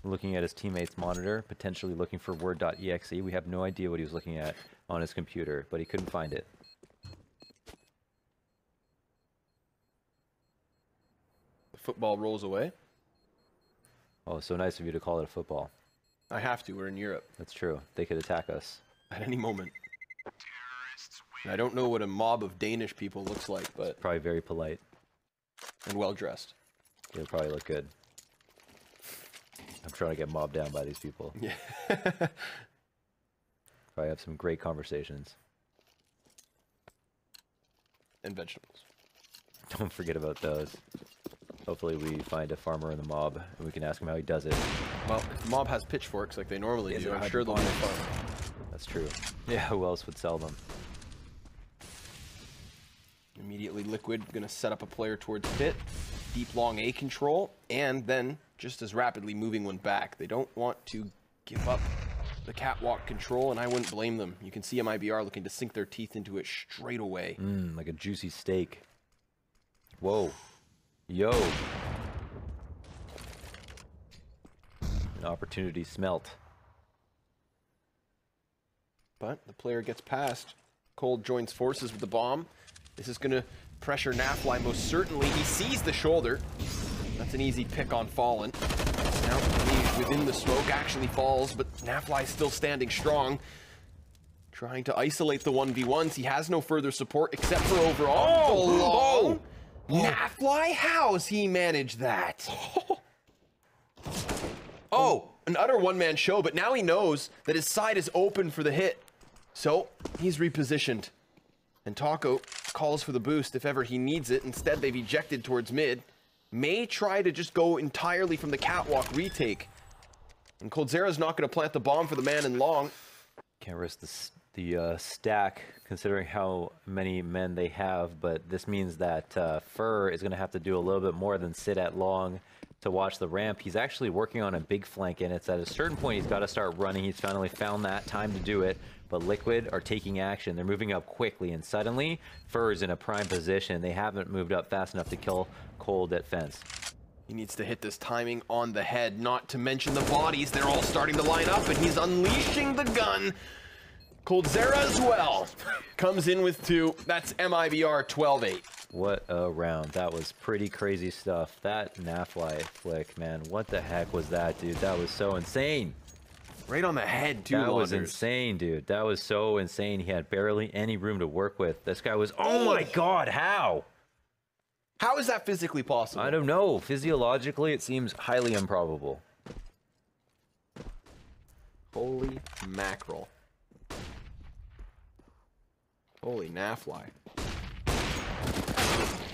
looking at his teammate's monitor, potentially looking for word.exe. We have no idea what he was looking at on his computer, but he couldn't find it. The football rolls away. Oh, so nice of you to call it a football. I have to, we're in Europe. That's true. They could attack us at any moment. I don't know what a mob of Danish people looks like, but... Probably very polite. And well-dressed. They'll probably look good. I'm trying to get mobbed down by these people. Yeah. Probably have some great conversations. And vegetables. Don't forget about those. Hopefully we find a farmer in the mob, and we can ask him how he does it. Well, if the mob has pitchforks like they normally do, I'm sure they'll be fun. That's true. Yeah, who else would sell them? Immediately Liquid gonna set up a player towards pit, deep long A control, and then just as rapidly moving one back. They don't want to give up the catwalk control, and I wouldn't blame them. You can see MIBR looking to sink their teeth into it straight away. Like a juicy steak. Whoa. Yo. An opportunity smelt. But the player gets past. Cold joins forces with the bomb. This is going to pressure Nafly most certainly. He sees the shoulder. That's an easy pick on Fallen. Now within the smoke actually falls, but Nafly still standing strong. Trying to isolate the 1v1s. He has no further support except for overall. Nafly, how has he managed that? Oh, an utter one-man show, but now he knows that his side is open for the hit. So he's repositioned. And Taco calls for the boost if ever he needs it. Instead, they've ejected towards mid. May try to just go entirely from the catwalk retake. And Coldzera's not going to plant the bomb for the man in long. Can't risk the stack, considering how many men they have. But this means that Fur is going to have to do a little bit more than sit at long to watch the ramp. He's actually working on a big flank, and it's at a certain point he's got to start running. He's finally found that time to do it. But Liquid are taking action. They're moving up quickly, and suddenly Fur is in a prime position. They haven't moved up fast enough to kill Cold at fence. He needs to hit this timing on the head, not to mention the bodies. They're all starting to line up, and he's unleashing the gun. Coldzera as well comes in with 2. That's MIBR 12-8. What a round. That was pretty crazy stuff. That Nafly flick, man. What the heck was that, dude? That was so insane. Right on the head, too. That was insane, dude. That was so insane. He had barely any room to work with. This guy was, oh my God, how? How is that physically possible? I don't know. Physiologically, it seems highly improbable. Holy mackerel. Holy Nafly.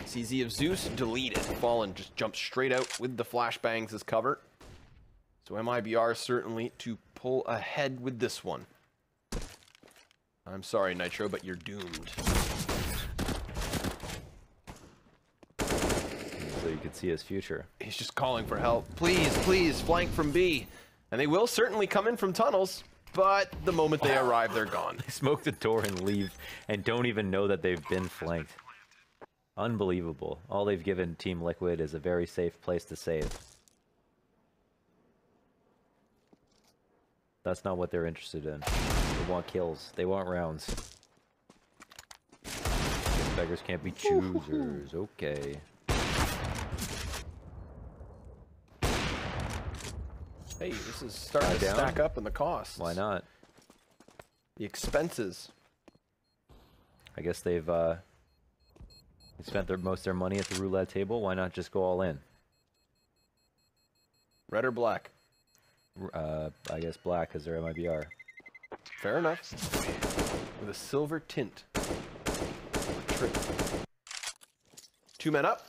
CZ of Zeus deleted. Fallen just jumps straight out with the flashbangs as cover. So MIBR certainly to pull ahead with this one. I'm sorry, Nitro, but you're doomed. So you could see his future. He's just calling for help. Please, please, flank from B. And they will certainly come in from tunnels, but the moment they arrive, they're gone. They smoke the door and leave and don't even know that they've been flanked. Unbelievable. All they've given Team Liquid is a very safe place to save. That's not what they're interested in. They want kills. They want rounds. Beggars can't be choosers. Okay. Hey, this is starting to stack up in the costs. Why not? The expenses. I guess they've spent most of their money at the roulette table. Why not just go all in? Red or black? I guess black because they're MIBR. Fair enough. With a silver tint. Trim. 2 men up.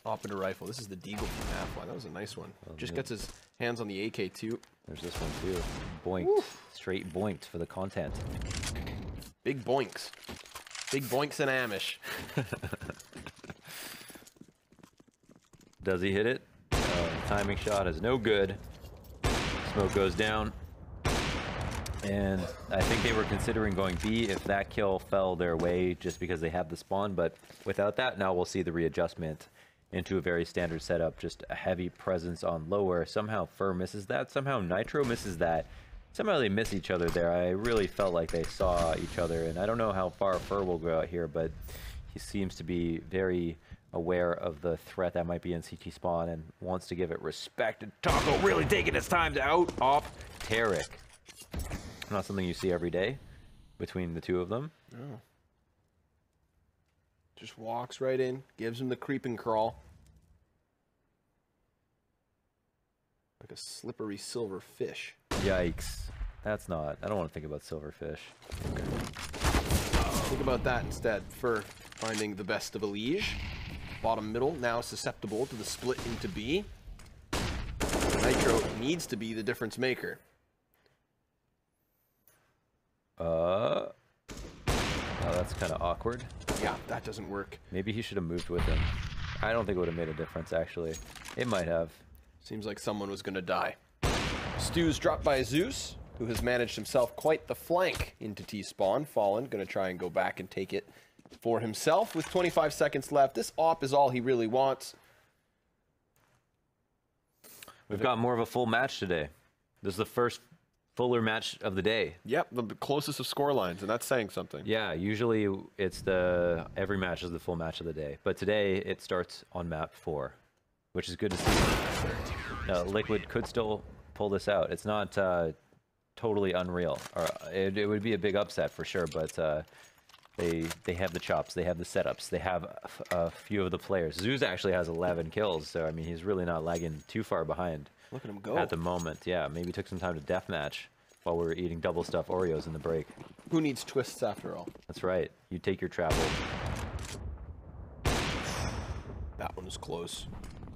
Operator rifle. This is the Deagle from Nafly. That was a nice one. Just gets his hands on the AK-2. There's this one too. Boinked. Oof. Straight boinked for the content. Big boinks. Big boinks and Amish. Does he hit it? Timing shot is no good. Smoke goes down. And I think they were considering going B if that kill fell their way just because they have the spawn. But without that, now we'll see the readjustment into a very standard setup. Just a heavy presence on lower. Somehow Fur misses that. Somehow Nitro misses that. Somehow they miss each other there. I really felt like they saw each other. And I don't know how far Fur will go out here, but he seems to be very aware of the threat that might be in CT spawn and wants to give it respect. And Taco really taking his time to out off Tarek. Not something you see every day between the two of them. No. Just walks right in, gives him the creep and crawl. Like a slippery silver fish. Yikes. That's not. I don't want to think about silverfish. Okay. Think about that instead. For finding the best of a liege. Bottom middle now susceptible to the split into B. Nitro needs to be the difference maker. Oh, that's kind of awkward. Yeah, that doesn't work. Maybe he should have moved with him. I don't think it would have made a difference, actually. It might have. Seems like someone was going to die. Stu's dropped by Zeus, who has managed himself quite the flank into T-spawn. Fallen, going to try and go back and take it for himself with 25 seconds left. This op is all he really wants. We've got more of a full match today. This is the first fuller match of the day. Yep, the closest of score lines, and that's saying something. Yeah, usually it's every match is the full match of the day, but today it starts on map 4, which is good to see. Liquid could still pull this out. It's not totally unreal. Or it would be a big upset for sure, but they have the chops, they have the setups, they have a few of the players. Zeus actually has 11 kills, so I mean he's really not lagging too far behind. Look at him go. At the moment, yeah. Maybe took some time to deathmatch while we were eating double stuffed Oreos in the break. Who needs twists after all? That's right. You take your travel. That one was close.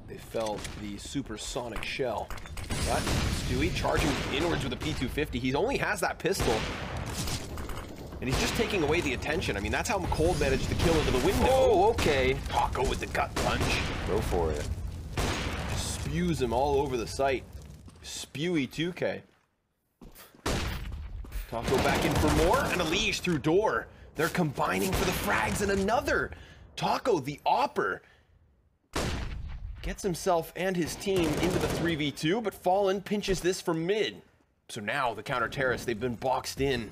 They fell the supersonic shell. But Stewie charging inwards with a P250. He only has that pistol. And he's just taking away the attention. I mean, that's how Cold managed to kill into the window. Oh, okay. Taco with the gut punch. Go for it. Spews him all over the site. Spewy 2K. Taco back in for more, and a liege through door. They're combining for the frags, and another. Taco, the opper, gets himself and his team into the 3v2, but Fallen pinches this from mid. So now the counter terrorists, they've been boxed in.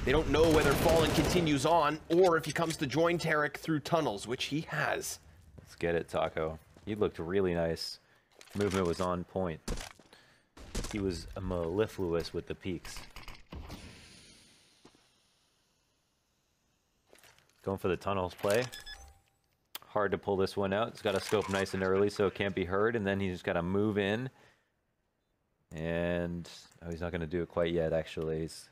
They don't know whether Fallen continues on or if he comes to join Tarek through tunnels, which he has. Let's get it, Taco. He looked really nice. Movement was on point. He was mellifluous with the peaks. Going for the tunnels play. Hard to pull this one out. It's got to scope nice and early so it can't be heard, and then he's just got to move in. And oh, he's not going to do it quite yet, actually. He's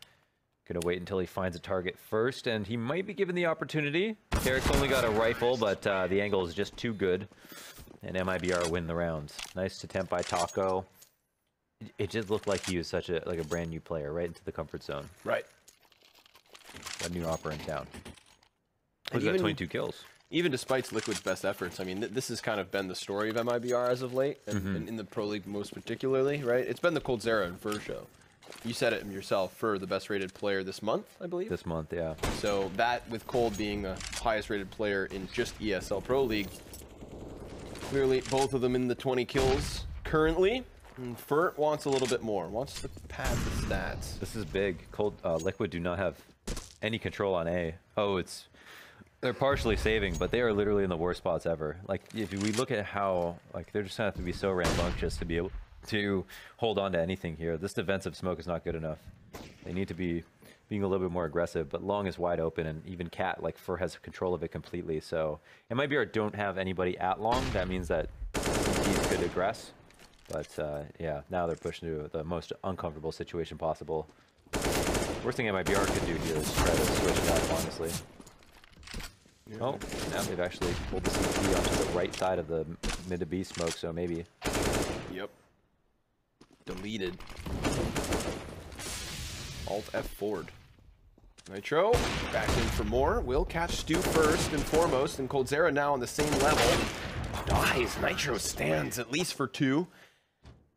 going to wait until he finds a target first, and he might be given the opportunity. Tarek's only got a rifle, but the angle is just too good. And MIBR win the round. Nice attempt by Taco. It just looked like he was such a brand new player, right into the comfort zone. Right. A new opera in town. And He's got 22 kills. Even despite Liquid's best efforts, I mean, this has kind of been the story of MIBR as of late, and in the Pro League most particularly, right? It's been the Coldzera and Fur show. You said it yourself, Fur, the best rated player this month, I believe? This month, yeah. So that, with Cold being the highest rated player in just ESL Pro League, clearly both of them in the 20 kills currently. And Fur wants a little bit more, wants to pad the stats. This is big. Liquid do not have any control on A. Oh, they're partially saving, but they are literally in the worst spots ever. Like, if we look at how, they're just gonna have to be so rambunctious to be able to hold on to anything here. This defensive smoke is not good enough. They need to be being a little bit more aggressive, but Long is wide open, and even Cat, Fur has control of it completely. So, MIBR don't have anybody at Long. That means that CTs could aggress. But, yeah, now they're pushed into the most uncomfortable situation possible. Worst thing MIBR could do here is try to switch it up, honestly. Yeah. Oh, now they've actually pulled the CT onto the right side of the mid to B smoke, so maybe. Yep. Deleted. Alt F forward. Nitro, back in for more. Will catch Stu first and foremost, and Coldzera now on the same level. Dies. Nitro stands at least for 2.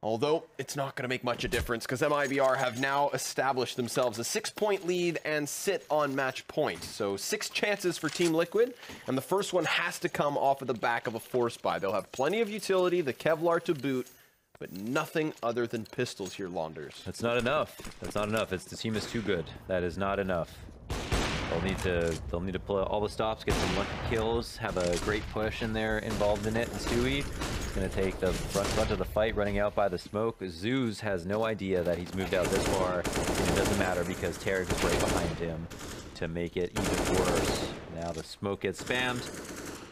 Although, it's not going to make much a difference because MIBR have now established themselves a 6-point lead and sit on match point. So 6 chances for Team Liquid, and the first one has to come off of the back of a force buy. They'll have plenty of utility, the Kevlar to boot, but nothing other than pistols here, Launders. That's not enough. That's not enough. The team is too good. That is not enough. They'll need to pull out all the stops, get some lucky kills, have a great push in there involved in it. And Stewie is going to take the front of the fight, running out by the smoke. Zeus has no idea that he's moved out this far, and it doesn't matter because Tarek is right behind him to make it even worse. Now the smoke gets spammed.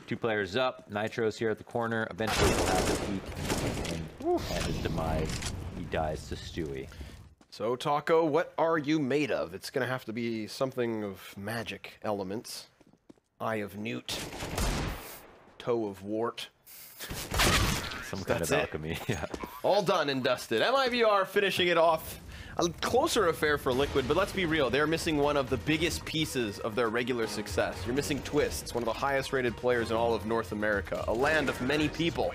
2 players up. Nitro's here at the corner. Eventually he'll have the peak, and at his demise, he dies to Stewie. So, Taco, what are you made of? It's going to have to be something of magic elements. Eye of Newt. Toe of Wart. Some kind of alchemy, yeah. All done and dusted. MIBR finishing it off. A closer affair for Liquid, but let's be real. They're missing one of the biggest pieces of their regular success. You're missing Twists, one of the highest rated players in all of North America. A land of many people.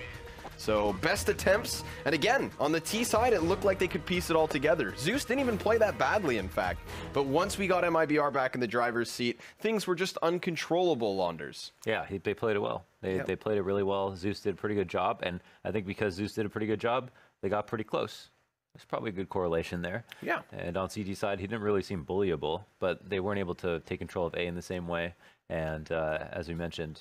So, best attempts, and again, on the T side, it looked like they could piece it all together. Zeus didn't even play that badly, in fact. But once we got MIBR back in the driver's seat, things were just uncontrollable, Launders. Yeah, they played it well. They played it really well. Zeus did a pretty good job, and I think because Zeus did a pretty good job, they got pretty close. There's probably a good correlation there. Yeah. And on CT side, he didn't really seem bullyable, but they weren't able to take control of A in the same way. And as we mentioned,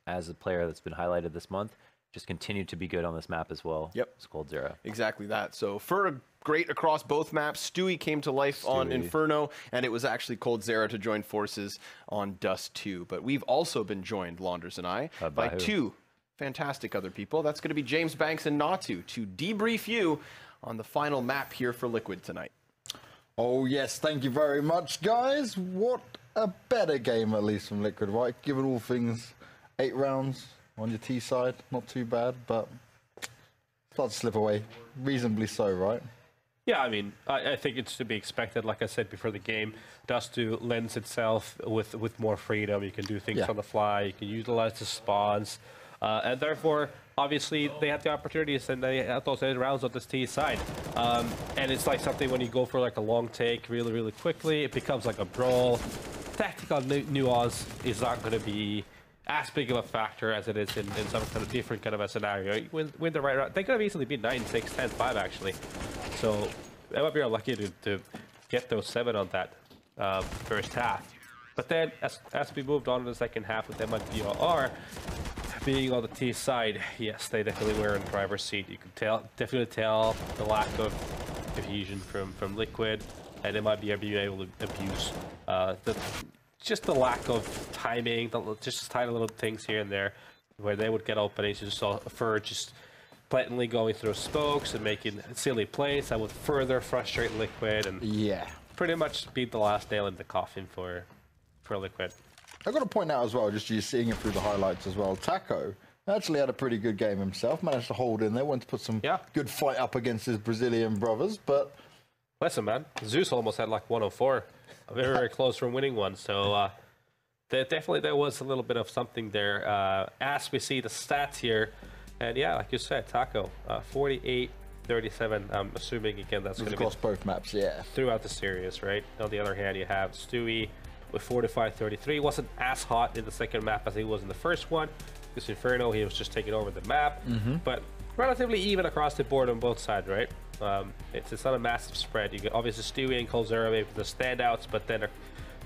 as a player that's been highlighted this month, just continued to be good on this map as well. Yep. It's Coldzera. Exactly that. So Fur great across both maps. Stewie came to life on Inferno, and it was actually Coldzera to join forces on Dust2. But we've also been joined, Launders and I, by 2 fantastic other people. That's going to be James Banks and Natu to debrief you on the final map here for Liquid tonight. Oh yes, thank you very much, guys. What a better game, at least from Liquid, right? Given all things, 8 rounds. On your T side, not too bad, but start to slip away. Reasonably so, right? Yeah, I mean, I think it's to be expected. Like I said before the game, Dust2 lends itself with more freedom. You can do things on the fly. You can utilize the spawns. And therefore, obviously, they had the opportunities and they had those 8 rounds on this T side. And it's like something when you go for a long take really, really quickly, it becomes like a brawl. Tactical nuance is not going to be as big of a factor as it is in some kind of different kind of a scenario. You win the right round. They could have easily been 9-6, 10-5 actually. So MIBR are lucky to get those 7 on that. first half. But then, as we moved on to the second half with MIBR being on the T side, yes, they definitely were in the driver's seat. You could definitely tell the lack of cohesion from Liquid, and MIBR being able to abuse just the lack of timing, just tiny little things here and there, where they would get openings. You just saw Fur just blatantly going through spokes and making silly plays that would further frustrate Liquid, and pretty much beat the last nail in the coffin for Liquid. I've got to point out as well, just you seeing it through the highlights as well, Taco actually had a pretty good game himself, managed to hold in there, went to put some good fight up against his Brazilian brothers, but... Listen, man, Zeus almost had like 104, very, very close from winning one, so there was a little bit of something there. As we see the stats here, and yeah, like you said, Taco, 48, 37, I'm assuming, again, that's going to be... across both maps, yeah. Throughout the series, right? On the other hand, you have Stewie with 45, 33. Wasn't as hot in the second map as he was in the first one. Because Inferno, he was just taking over the map. But relatively even across the board on both sides, right? It's not a massive spread. You get obviously Stewie and Colzera maybe the standouts, but then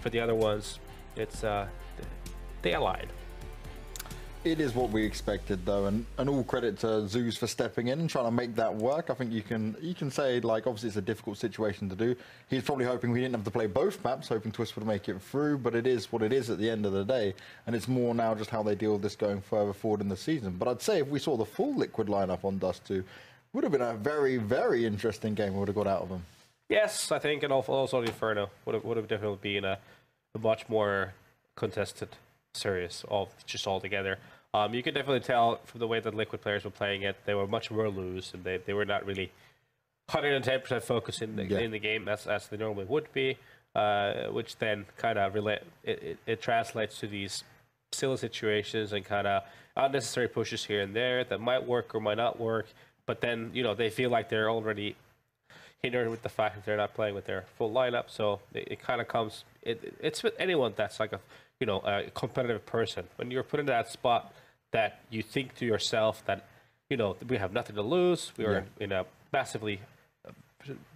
for the other ones, it's they aligned. It is what we expected, though, and all credit to Zeus for stepping in and trying to make that work. I think you can say, like, obviously it's a difficult situation to do. He's probably hoping we didn't have to play both maps, hoping Twist would make it through, but it is what it is at the end of the day, and it's more now just how they deal with this going further forward in the season. But I'd say if we saw the full Liquid lineup on Dust2, would have been a very, very interesting game we would have got out of them. Yes, I think, and also the Inferno would have definitely been a much more contested series just all together. You could definitely tell from the way that Liquid players were playing it, they were much more loose, and they were not really 110% focused in the game as they normally would be, which then kind of it translates to these silly situations and kind of unnecessary pushes here and there that might work or might not work, but then, you know, they feel like they're already hindered with the fact that they're not playing with their full lineup, so it kind of comes, it's with anyone that's like a competitive person. When you're put in that spot that you think to yourself that, you know, we have nothing to lose, we are in a massively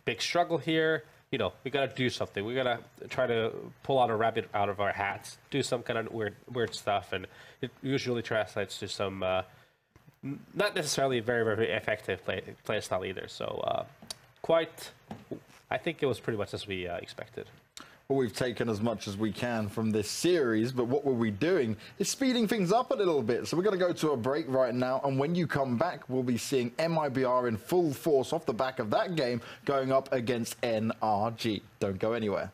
big struggle here, you know, we got to do something. We got to try to pull out a rabbit out of our hats, do some kind of weird stuff, and it usually translates to some not necessarily very, very effective play style either. So I think it was pretty much as we expected. Well, we've taken as much as we can from this series, but what were we doing is speeding things up a little bit. So we're going to go to a break right now, and when you come back, we'll be seeing MIBR in full force off the back of that game going up against NRG. Don't go anywhere.